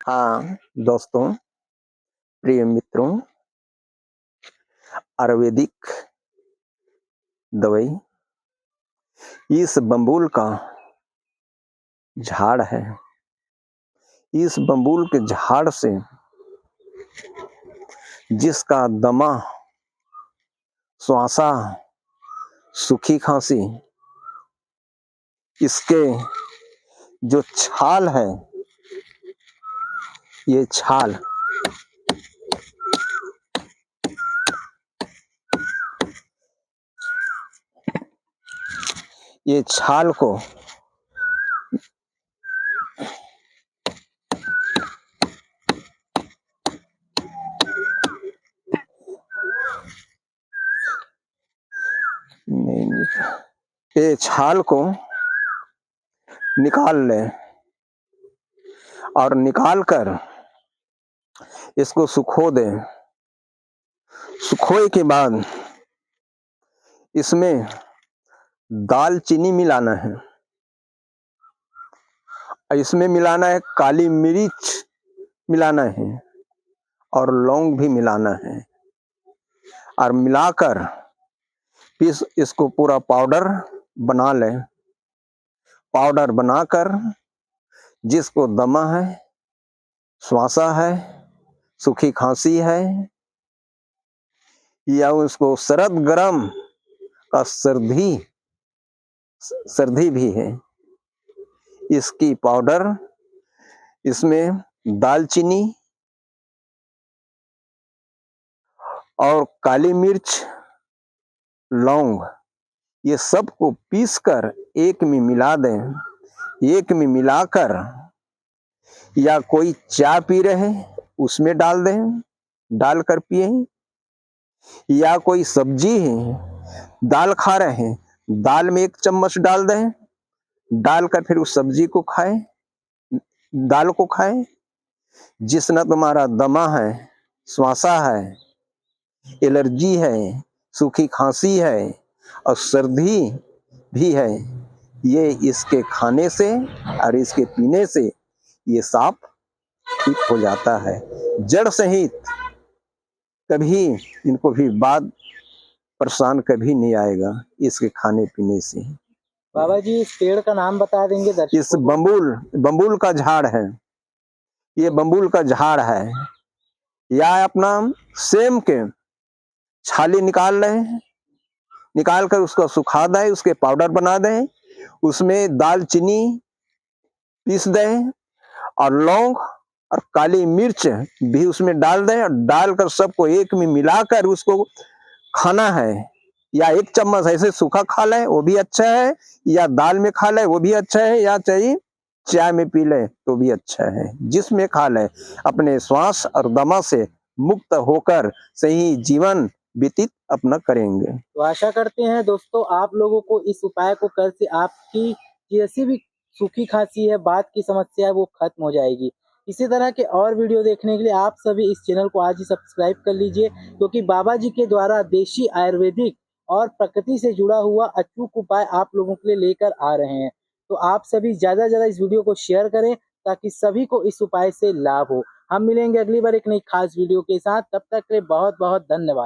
हाँ दोस्तों, प्रिय मित्रों, आयुर्वेदिक दवाई इस बम्बूल का झाड़ है। इस बम्बूल के झाड़ से जिसका दमा, श्वासा, सूखी खांसी, इसके जो छाल है, ये छाल को ये छाल को निकाल लें और निकाल कर इसको सुखो दें। सुखोए के बाद इसमें दालचीनी मिलाना है, इसमें मिलाना है काली मिर्च मिलाना है और लौंग भी मिलाना है और मिलाकर इसको पूरा पाउडर बना लें। पाउडर बनाकर जिसको दमा है, श्वासा है, सूखी खांसी है या उसको शरद गरम का सर्दी भी है, इसकी पाउडर इसमें दालचीनी और काली मिर्च, लौंग, ये सब को पीसकर एक में मिला दें। एक में मिलाकर या कोई चाय पी रहे हैं उसमें डाल दें, डालकर पिए, या कोई सब्जी है, दाल खा रहे हैं, दाल में 1 चम्मच डाल दें, डालकर फिर उस सब्जी को खाएं, दाल को खाएं। जिसना तुम्हारा दमा है, श्वासा है, एलर्जी है, सूखी खांसी है और सर्दी भी है, ये इसके खाने से और इसके पीने से ये साफ ठीक हो जाता है। जड़ सहित कभी इनको भी बाद परेशान कभी नहीं आएगा इसके खाने पीने से। बाबा जी, इस पेड़ का नाम बता देंगे दर्शकों? इस बम्बूल का झाड़ है। ये बम्बूल का झाड़ है। या अपना सेम के छाली निकाल लें, निकाल कर उसको सुखा दें, उसके पाउडर बना दें, उसमें दालचीनी पीस दें और लौंग और काली मिर्च भी उसमें डाल दें और डालकर सबको एक में मिलाकर उसको खाना है। या 1 चम्मच ऐसे सूखा खा लें, वो भी अच्छा है, या दाल में खा लें, वो भी अच्छा है, या चाहिए चाय में पी लें तो भी अच्छा है। जिसमें खा लें, अपने श्वास और दमा से मुक्त होकर सही जीवन व्यतीत अपना करेंगे। तो आशा करते हैं दोस्तों आप लोगों को इस उपाय को कर से आपकी जैसी भी सूखी खांसी है, बात की समस्या है, वो खत्म हो जाएगी। इसी तरह के और वीडियो देखने के लिए आप सभी इस चैनल को आज ही सब्सक्राइब कर लीजिए, क्योंकि बाबा जी के द्वारा देशी, आयुर्वेदिक और प्रकृति से जुड़ा हुआ अचूक उपाय आप लोगों के लिए लेकर आ रहे हैं। तो आप सभी ज्यादा से ज्यादा इस वीडियो को शेयर करें ताकि सभी को इस उपाय से लाभ हो। हम मिलेंगे अगली बार एक नई खास वीडियो के साथ, तब तक के लिए बहुत बहुत धन्यवाद।